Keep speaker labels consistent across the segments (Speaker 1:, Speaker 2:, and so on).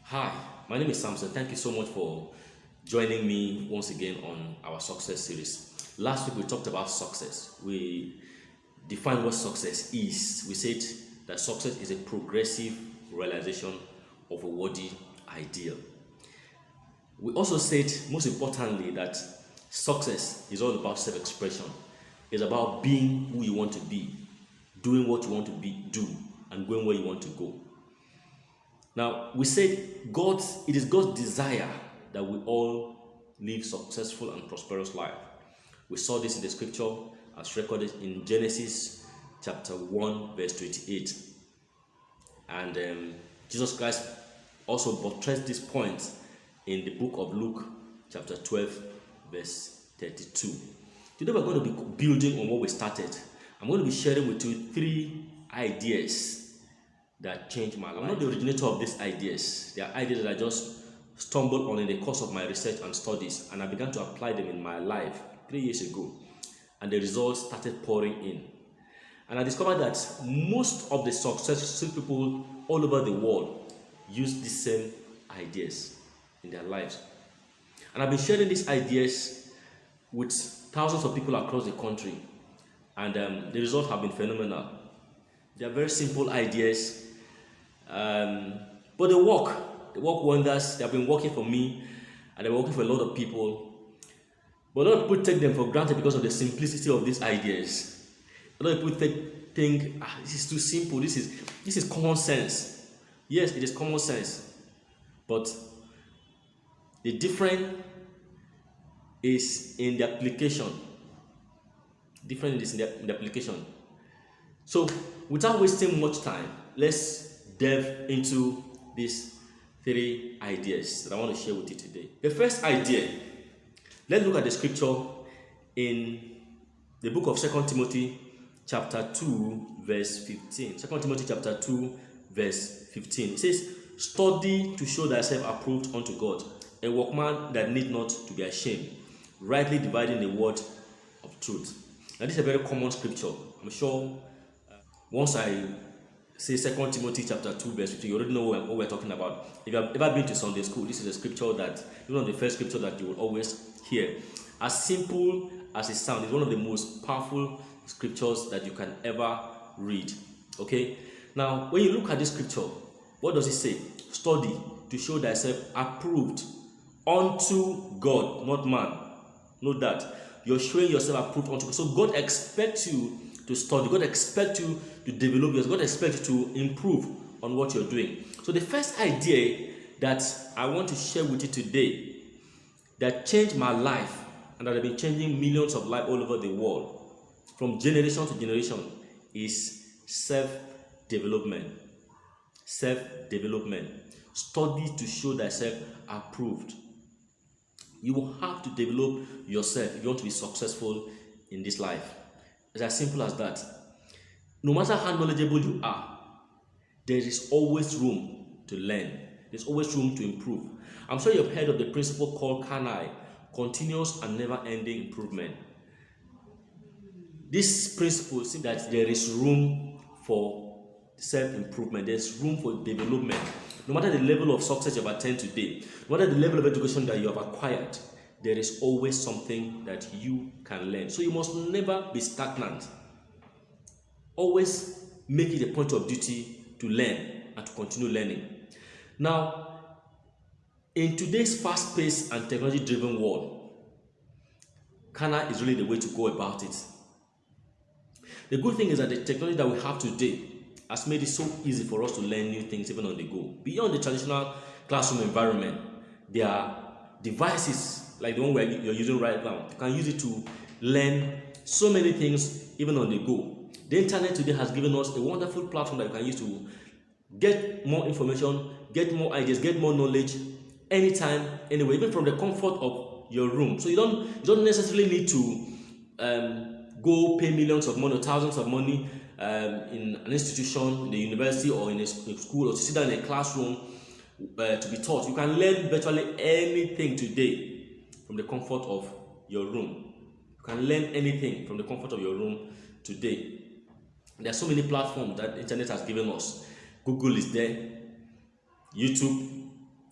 Speaker 1: Hi, my name is Samson. Thank you so much for joining me once again on our success series. Last week we talked about success. We defined what success is. We said that success is a progressive realization of a worthy ideal. We also said, most importantly, that success is all about self expression. It's about being who you want to be, doing what you want to do, and going where you want to go. Now, we said it is God's desire that we all live successful and prosperous life. We saw this in the scripture as recorded in Genesis chapter 1, verse 28. And Jesus Christ also buttressed this point in the book of Luke chapter 12, verse 32. Today we're going to be building on what we started. I'm going to be sharing with you three ideas that changed my life. I'm not the originator of these ideas. They are ideas that I just stumbled on in the course of my research and studies, and I began to apply them in my life 3 years ago, and the results started pouring in. And I discovered that most of the successful people all over the world use the same ideas in their lives. And I've been sharing these ideas with thousands of people across the country, and the results have been phenomenal. They are very simple ideas, but they work wonders. They have been working for me, and they're working for a lot of people. But a lot of people take them for granted because of the simplicity of these ideas. A lot of people think this is too simple. This is common sense. Yes, it is common sense, but the difference is in the application. Different is in the application. So, without wasting much time, let's delve into these three ideas that I want to share with you today. The first idea, let's look at the scripture in the book of 2 Timothy chapter 2, verse 15. 2 Timothy chapter 2, verse 15. It says, "Study to show thyself approved unto God, a workman that need not to be ashamed, rightly dividing the word of truth." Now, this is a very common scripture. I'm sure once I say 2 Timothy chapter 2, verse 15, you already know what we're talking about. If you have ever been to Sunday school, this is a scripture that, one of the first scripture that you will always hear. As simple as it sounds, it's one of the most powerful scriptures that you can ever read. Okay? Now, when you look at this scripture, what does it say? Study to show thyself approved unto God, not man. Note that. You're showing yourself approved unto God. So God expects you to study. God expects you to develop yourself. God expects you to improve on what you're doing. So the first idea that I want to share with you today that changed my life and that have been changing millions of lives all over the world from generation to generation is self-development. Self-development. Study to show thyself approved. You will have to develop yourself if you want to be successful in this life. It's as simple as that. No matter how knowledgeable you are, there is always room to learn. There's always room to improve. I'm sure you've heard of the principle called CANI, continuous and never-ending improvement. This principle says that there is room for self-improvement. There's room for development. No matter the level of success you've attained today, no matter the level of education that you have acquired, there is always something that you can learn. So you must never be stagnant. Always make it a point of duty to learn and to continue learning. Now, in today's fast-paced and technology-driven world, CANA is really the way to go about it. The good thing is that the technology that we have today has made it so easy for us to learn new things even on the go. Beyond the traditional classroom environment, there are devices like the one you're using right now. You can use it to learn so many things even on the go. The internet today has given us a wonderful platform that you can use to get more information, get more ideas, get more knowledge anytime, anywhere, even from the comfort of your room. So you don't necessarily need to go pay millions of money or thousands of money in an institution, in the university or in a school, or to sit down in a classroom to be taught. You can learn virtually anything today from the comfort of your room. You can learn anything from the comfort of your room today. There are so many platforms that the internet has given us. Google is there, YouTube,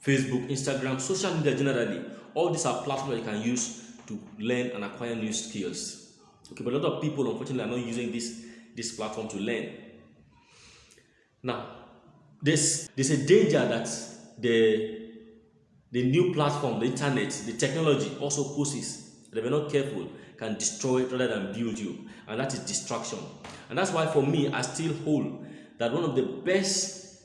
Speaker 1: Facebook, Instagram, social media generally. All these are platforms that you can use to learn and acquire new skills. Okay, but a lot of people unfortunately are not using this platform to learn. Now, there's a danger that the new platform, the internet, the technology also poses, that if you're not careful, can destroy rather than build you, and that is distraction. And that's why for me, I still hold that one of the best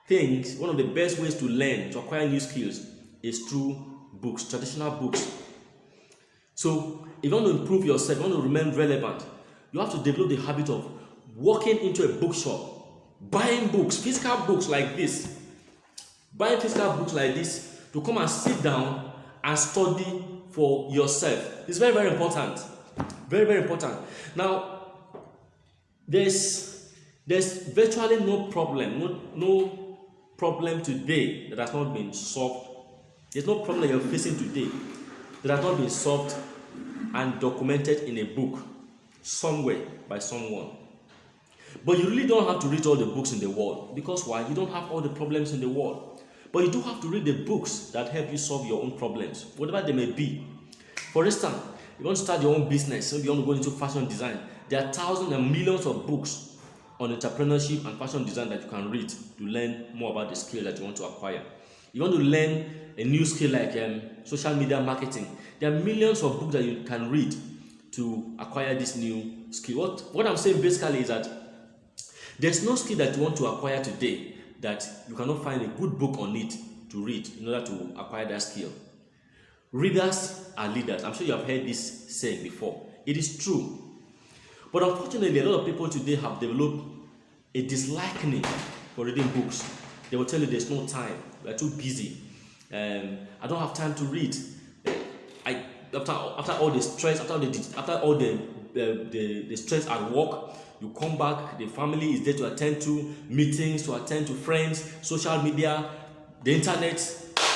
Speaker 1: ways to learn, to acquire new skills, is through books, traditional books. So if you want to improve yourself, you want to remain relevant, you have to develop the habit of walking into a bookshop, buying books, physical books like this, to come and sit down and study for yourself. It's very, very important. Very, very important. Now, there's virtually no problem today that has not been solved. There's no problem that you're facing today that has not been solved and documented in a book somewhere by someone. But you really don't have to read all the books in the world, because why? You don't have all the problems in the world. But you do have to read the books that help you solve your own problems, whatever they may be. For instance, if you want to start your own business, maybe you want to go into fashion design, there are thousands and millions of books on entrepreneurship and fashion design that you can read to learn more about the skill that you want to acquire. You want to learn a new skill like social media marketing, there are millions of books that you can read to acquire this new skill. What I'm saying basically is that there's no skill that you want to acquire today that you cannot find a good book on it to read in order to acquire that skill. Readers are leaders. I'm sure you have heard this saying before. It is true. But unfortunately, a lot of people today have developed a disliking for reading books. They will tell you there's no time, we are too busy, I don't have time to read. After all the stress, after all the stress at work, you come back, the family is there to attend to, meetings to attend to, friends, social media, the internet.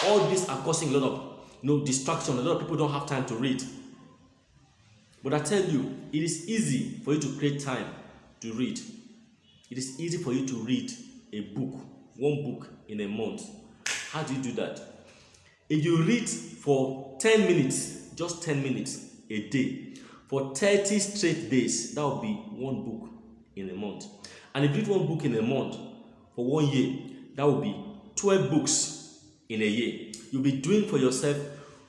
Speaker 1: All these are causing a lot of distraction. A lot of people don't have time to read. But I tell you, it is easy for you to create time to read. It is easy for you to read a book, one book in a month. How do you do that? If you read for 10 minutes, just 10 minutes a day, for 30 straight days, that will be one book in a month. And if you read one book in a month for 1 year, that will be 12 books in a year. You'll be doing for yourself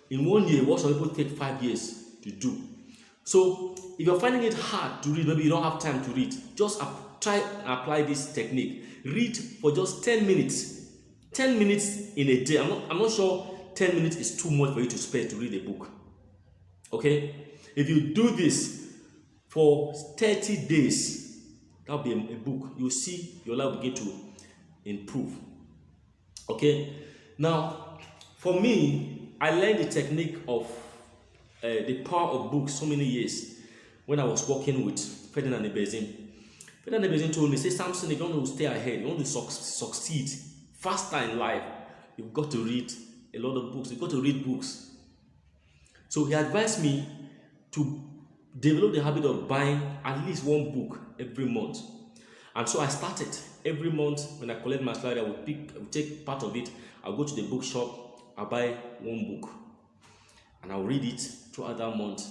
Speaker 1: in 1 year what some people take 5 years to do. So if you're finding it hard to read, maybe you don't have time to read, just try and apply this technique. Read for just 10 minutes. 10 minutes in a day. I'm not sure 10 minutes is too much for you to spare to read a book. Okay? If you do this for 30 days, that'll be a book. You'll see your life begin to improve. Okay? Now, for me, I learned the technique of the power of books so many years when I was working with Ferdinand Ebezin. Ferdinand Ebezin told me, say, Samson, if you want to stay ahead, you want to succeed faster in life, you've got to read a lot of books. You've got to read books. So he advised me to develop the habit of buying at least one book every month. And so I started. Every month when I collect my salary, I would take part of it. I'll go to the bookshop, I'll buy one book, and I'll read it throughout that month.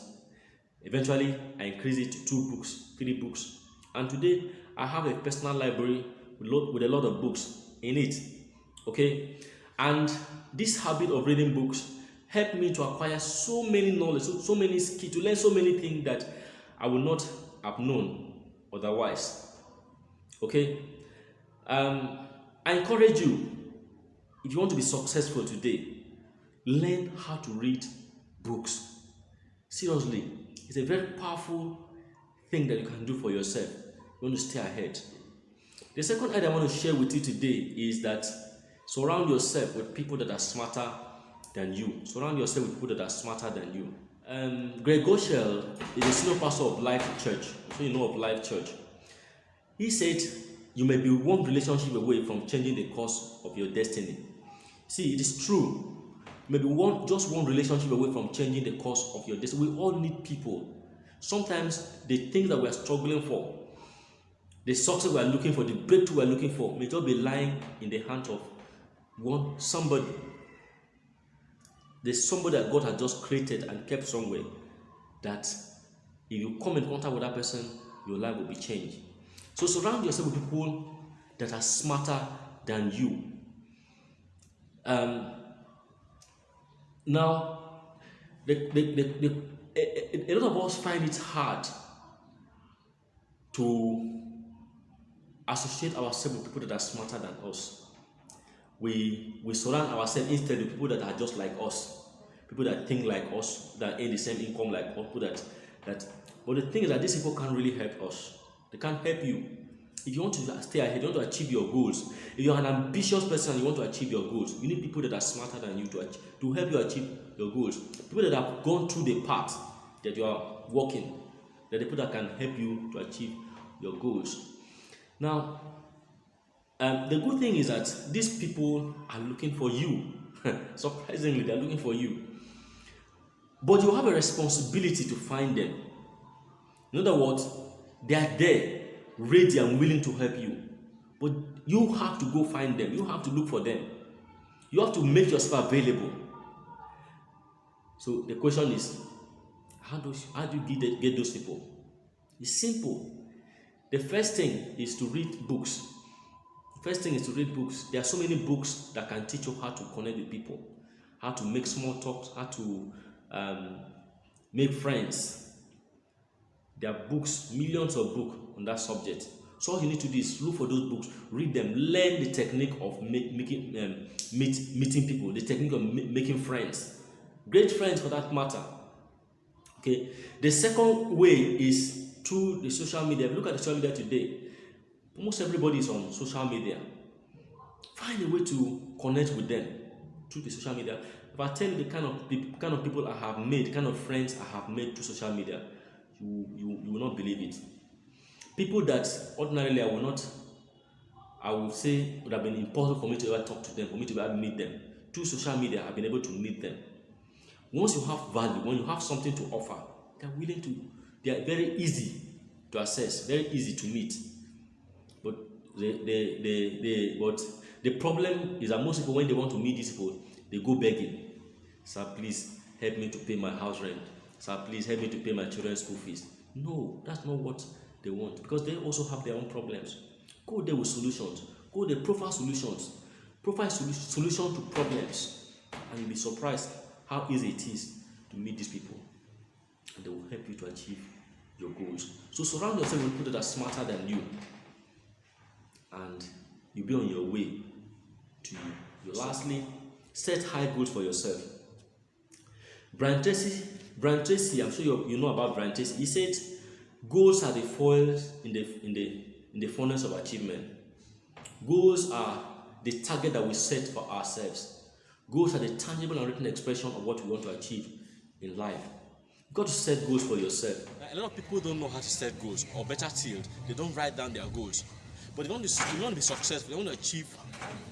Speaker 1: Eventually, I increased it to 2 books, 3 books. And today, I have a personal library with a lot of books in it. Okay? And this habit of reading books helped me to acquire so many knowledge, so many skills, to learn so many things that I would not have known otherwise. Okay? I encourage you, if you want to be successful today, learn how to read books. Seriously, it's a very powerful thing that you can do for yourself. You want to stay ahead. The second idea I want to share with you today is that surround yourself with people that are smarter than you. Surround yourself with people that are smarter than you. Greg Goschel is a senior pastor of Life Church. So you know of Life Church. He said, you may be one relationship away from changing the course of your destiny. See, it is true. Maybe just one relationship away from changing the course of your destiny. We all need people. Sometimes the things that we are struggling for, the success we are looking for, the breakthrough we are looking for, may just be lying in the hands of want somebody. There's somebody that God has just created and kept somewhere that if you come in contact with that person, your life will be changed. So surround yourself with people that are smarter than you. Now, a lot of us find it hard to associate ourselves with people that are smarter than us. We surround ourselves instead with people that are just like us, people that think like us, that earn the same income like us, people that. But the thing is that these people can't really help us. They can't help you. If you want to stay ahead, you want to achieve your goals. If you're an ambitious person and you want to achieve your goals, you need people that are smarter than you to help you achieve your goals. People that have gone through the path that you are walking. They're the people that can help you to achieve your goals. Now, the good thing is that these people are looking for you. Surprisingly, they're looking for you. But you have a responsibility to find them. In other words, they are there, ready and willing to help you. But you have to go find them. You have to look for them. You have to make yourself available. So the question is, how do you get those people? It's simple. The first thing is to read books. There are so many books that can teach you how to connect with people, how to make small talks, how to make friends. There are books, millions of books on that subject. So all you need to do is look for those books, read them, learn the technique of meeting people, the technique of making friends, great friends for that matter. Okay. The second way is through the social media. If you look at the social media today, almost everybody is on social media. Find a way to connect with them through the social media. If I tell you the kind of people I have made, the kind of friends I have made through social media, you will not believe it. People that ordinarily I would say would have been impossible for me to ever talk to them, for me to ever meet them. Through social media, I've been able to meet them. Once you have value, when you have something to offer, they are very easy to access, very easy to meet. But the problem is that most people, when they want to meet these people, they go begging. Sir, please help me to pay my house rent. Sir, please help me to pay my children's school fees. No, that's not what they want, because they also have their own problems. Go there with solutions. Go there, profile solutions. Profile solution to problems, and you'll be surprised how easy it is to meet these people, and they will help you to achieve your goals. So surround yourself with people that are smarter than you, and you'll be on your way to you. Lastly, set high goals for yourself. Brian Tracy, I'm sure you know about Brian Tracy. He said, goals are the foils in the furnace of achievement. Goals are the target that we set for ourselves. Goals are the tangible and written expression of what we want to achieve in life. You've got to set goals for yourself.
Speaker 2: A lot of people don't know how to set goals, or better still, they don't write down their goals. But if you want to be successful, if you want to achieve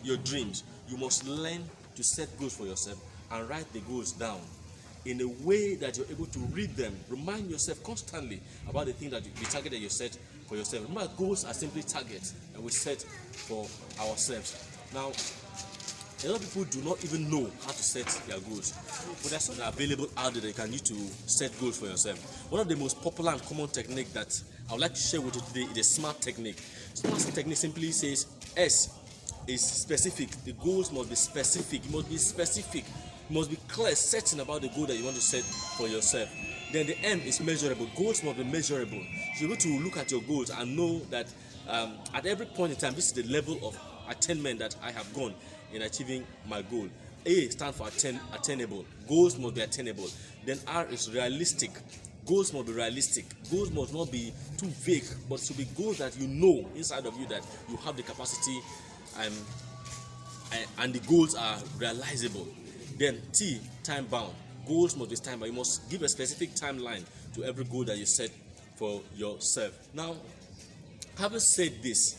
Speaker 2: your dreams, you must learn to set goals for yourself and write the goals down in a way that you're able to read them. Remind yourself constantly about the target that you set for yourself. Remember, goals are simply targets that we set for ourselves. Now, a lot of people do not even know how to set their goals, but there's something available out there that you can use to set goals for yourself. One of the most popular and common technique that I would like to share with you today is the SMART technique. SMART technique simply says S is specific. The goals must be specific. You must be specific. You must be clear, certain about the goal that you want to set for yourself. Then the M is measurable. Goals must be measurable. So you're able to look at your goals and know that at every point in time, this is the level of attainment that I have gone in achieving my goal. A stands for attainable. Goals must be attainable. Then R is realistic. Goals must be realistic. Goals must not be too vague, but to be goals that you know inside of you that you have the capacity and the goals are realizable. Then T, time bound. Goals must be time bound. You must give a specific timeline to every goal that you set for yourself. Now, having said this,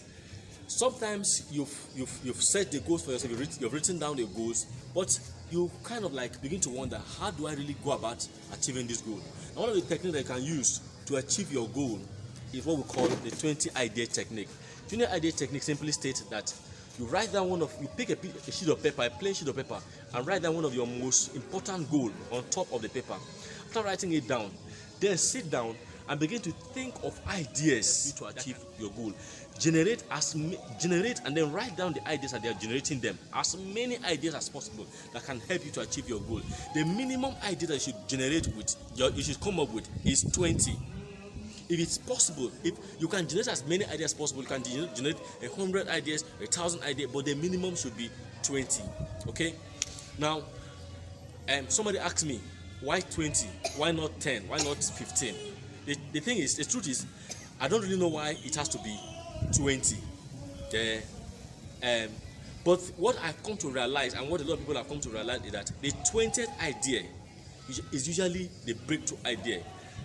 Speaker 2: sometimes you've set the goals for yourself, you've written down the goals, but you kind of like begin to wonder, how do I really go about achieving this goal? And one of the techniques that you can use to achieve your goal is what we call the 20 idea technique. 20 idea technique simply states that you write down you pick a sheet of paper, a plain sheet of paper, and write down one of your most important goals on top of the paper. After writing it down, then sit down and begin to think of ideas to achieve your goal. Generate and then write down the ideas that they are generating them. As many ideas as possible that can help you to achieve your goal. The minimum idea that you should come up with is 20. If it's possible, if you can generate as many ideas as possible, you can generate 100 ideas, 1,000 ideas, but the minimum should be 20. Okay? Now, somebody asked me, why 20? Why not 10? Why not 15? The truth is, I don't really know why it has to be 20. But what I've come to realize, and what a lot of people have come to realize, is that the 20th idea is usually the breakthrough idea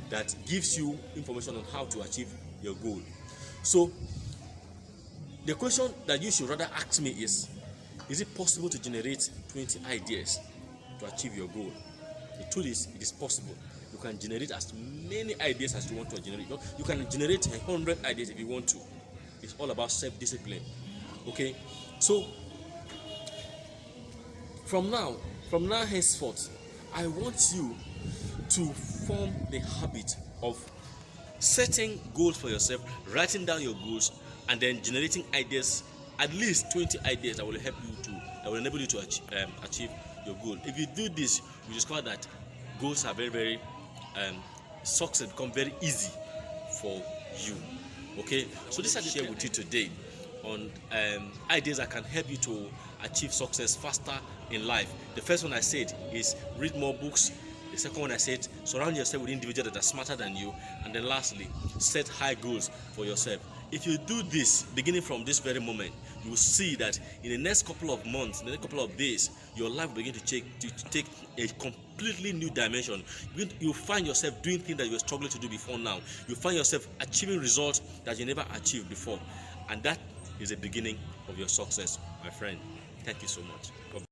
Speaker 2: that gives you information on how to achieve your goal. So the question that you should rather ask me is it possible to generate 20 ideas to achieve your goal? The truth is, it is possible. You can generate as many ideas as you want to generate. You can generate 100 ideas if you want to. It's all about self-discipline. Okay? So from now henceforth, I want you to form the habit of setting goals for yourself, writing down your goals, and then generating ideas, at least 20 ideas that will enable you to achieve your goal. If you do this, you discover that goals are very, very success become very easy for you. Okay, so this I share with you today on ideas that can help you to achieve success faster in life. The first one I said is read more books. The second one I said, surround yourself with individuals that are smarter than you. And then lastly, set high goals for yourself. If you do this, beginning from this very moment, you will see that in the next couple of months, in the next couple of days, your life will begin to take a completely new dimension. You'll find yourself doing things that you were struggling to do before now. You'll find yourself achieving results that you never achieved before. And that is the beginning of your success, my friend. Thank you so much.